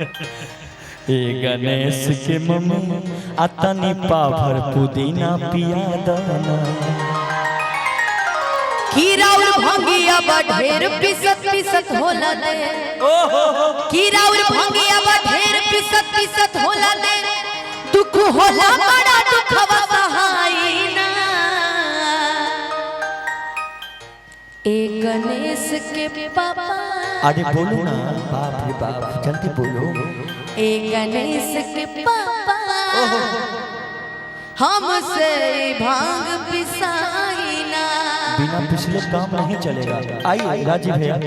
ए गणेश के मम्मी अतनी पाभर पुदीना पिया दाना कीरा और भंगिया ढेर पिसत पिसत होला दे कीरा और भंगिया ढेर पिसत पिसत होला दे दुख होला बड़ा दुखवा सहायना ए गणेश के पापा अरे बोलो ना बाप रे बाप जल्दी बोलो ए गणेश के पापा हमसे भांग पिसाइना बिना पिछले काम नहीं चलेगा। आइए राजीव भैया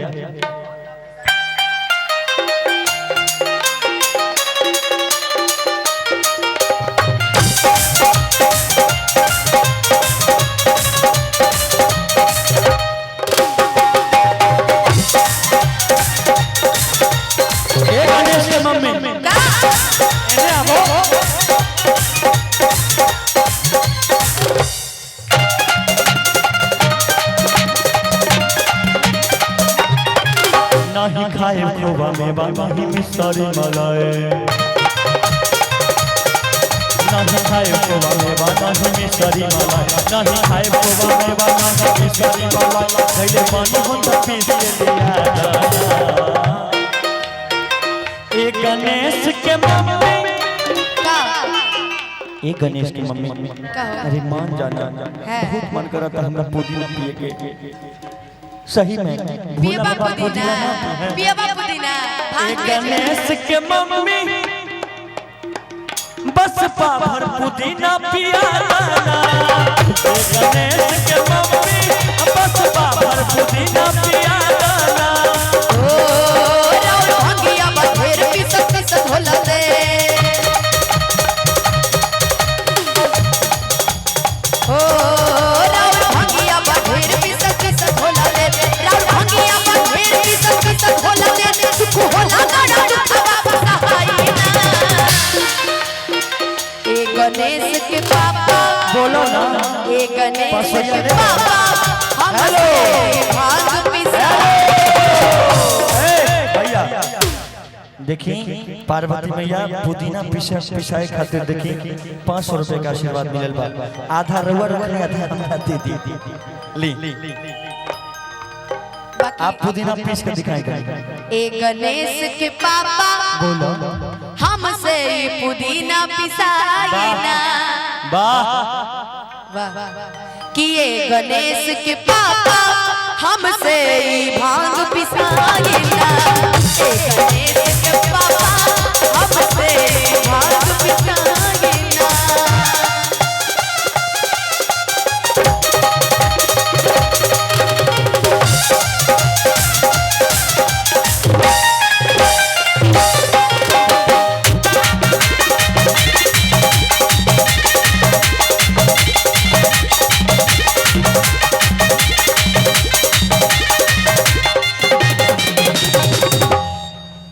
गणेश के मम्मी नहीं खाए खोबा मेवा नहीं मिसरी मलाई नहीं खाए खोबा मेवा नहीं मिसरी मलाई नहीं खाए खोबा मेवा नहीं मिसरी मलाई पहले पानी होता पीस के लिया ए गणेश के मम्मी ए गणेश की मम्मी अरे मान जाना बहुत मन करा था हमरा पुदीना पिए के सही में पिया पुदीना ए गणेश के मम्मी बस पाभर पुदीना पिया दाना ए गणेश के मम्मी बस पाभर पुदीना पिया दाना ओ राउर भंगिया ढेर पिसत पिसत होला दे ओ राउर भंगिया ढेर पिसत पिसत होला दे राउर भंगिया ढेर पिसत पिसत होला दे दुख होला बड़ा दुखवा सहायना ए गणेश के पापा बोलो ना ए गणेश के पापा हमसे भांग भैया देखिए पार्वती मैया पुदीना पिसाए खातिर देखिए 500 रुपए का आशीर्वाद मिलल बा आधा रउआ रखले आधा हमरा दे दी ली आप पुदीना पीस के दिखाएगा ए गणेश के पापा बोलो हमसे पुदीना पिसाइना वाह कि ए गणेश के पापा हमसे भांग पिसाइना ए गणेश के पापा हमसे भांग पिसाइना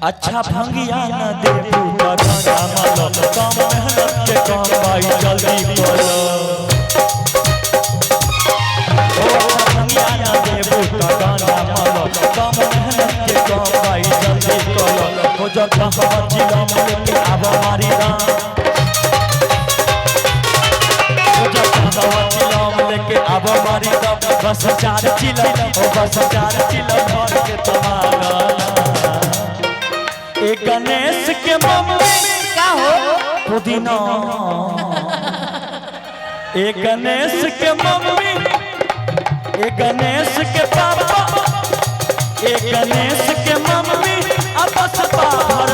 अच्छा भंगिया न दे पूता गाना मालो काम मेहनत के काम भाई जल्दी करो ओ भंगिया न दे पूता गाना मालो काम मेहनत के काम भाई जल्दी करो हो जा कहां जिला लेके अब हमारी दान हो जा कहां जिला लेके अब हमारी दान बस 4 चिला ओ बस 4 चिला भर के तुम्हारा ए गणेश के मम्मी का हो पुदीना ए गणेश के मम्मी ए गणेश के पापा ए गणेश के मम्मी अब बस पाभर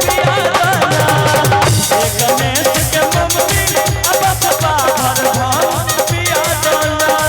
पिया दाना ए गणेश के मम्मी अब बस पाभर पिया दाना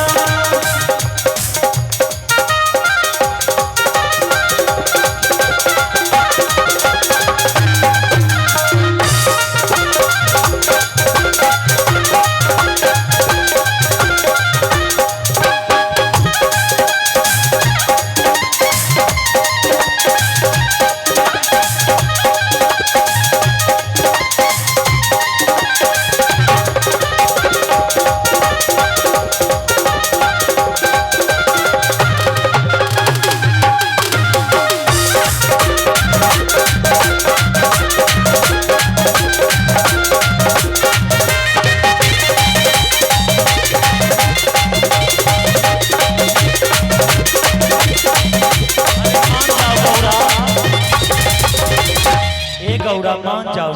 ए गौरा मान जाओ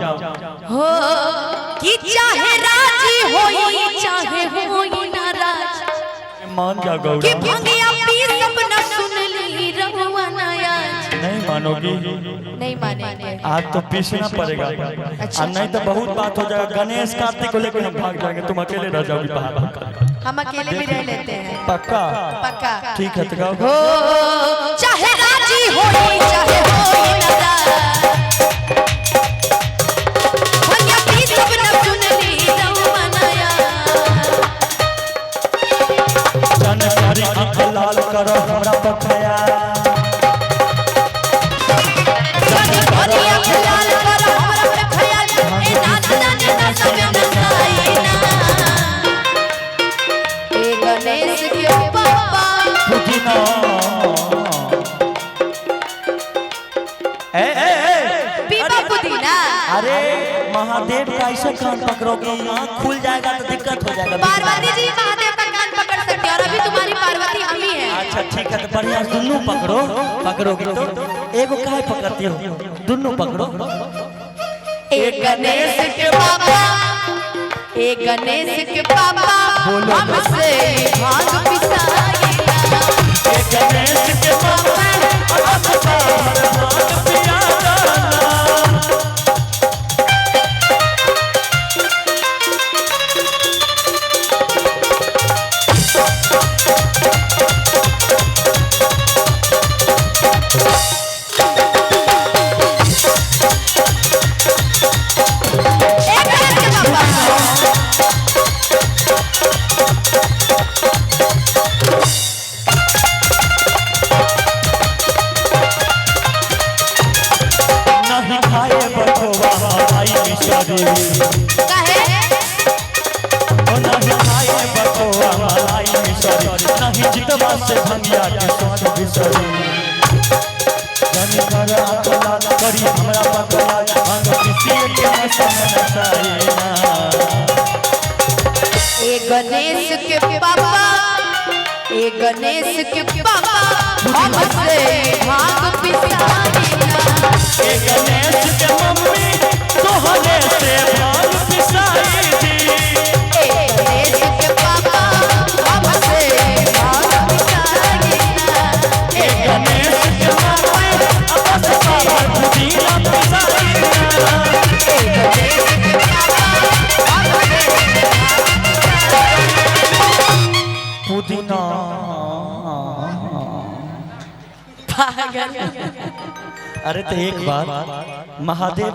हो कि चाहे राजी होई चाहे होई नाराज मान जाओ गौरा कि भंगिया पी सपना सुन ली रहुआ नया नहीं मानोगी नहीं मानेंगे आज तो पीसना पड़ेगा अच्छा। और नहीं तो बहुत बात हो जाएगा गणेश कार्तिक को लेकर हम भाग जाएंगे तुम अकेले रह जाओगी बाहर हम अकेले भी रह लेते हैं पक्का पक्का ठीक है तो गाओ हो चाहे राजी होई चाहे होई नाराज भंगिया पी सपना सुन ली रहुआ नया जन प्यारी आँख लाल करो हमरा पखया गणेश के पापा पुदीना पीपा पुदीना अरे महादेव का ऐसा कान पकड़ोगे आँख खुल जाएगा तो दिक्कत हो जाएगा पार्वती जी महादेव का कान पकड़ सकते हैं और अभी तुम्हारी पार्वती हम ही है अच्छा ठीक है तो बढ़िया दोनों पकड़ो पकड़ोगे तो एगो काहे पकड़ती हो दोनों पकड़ो एक गणेश के पापा एक गणेश के पापा हमसे भांग पिसाइए एक गणेश के पापा हमसे भांग पिया नहीं जितवा से भंगिया के सोच बिसरी जनी करा लाल करी हमरा पकड़ा भांग किसी के नशा में नचाईना एक गणेश के पापा एक गणेश के पापा हमसे भांग पिसाइए एक गणेश के मम्मी तोहरे से भांग पिसाई थी एक गणेश के पापा हमसे भांग पिसाइए एक गणेश के मम्मी अपने बाबा पुदीना पिसाई एक गणेश के पापा हमसे पुदीना पागल अरे तो एक बार महादेव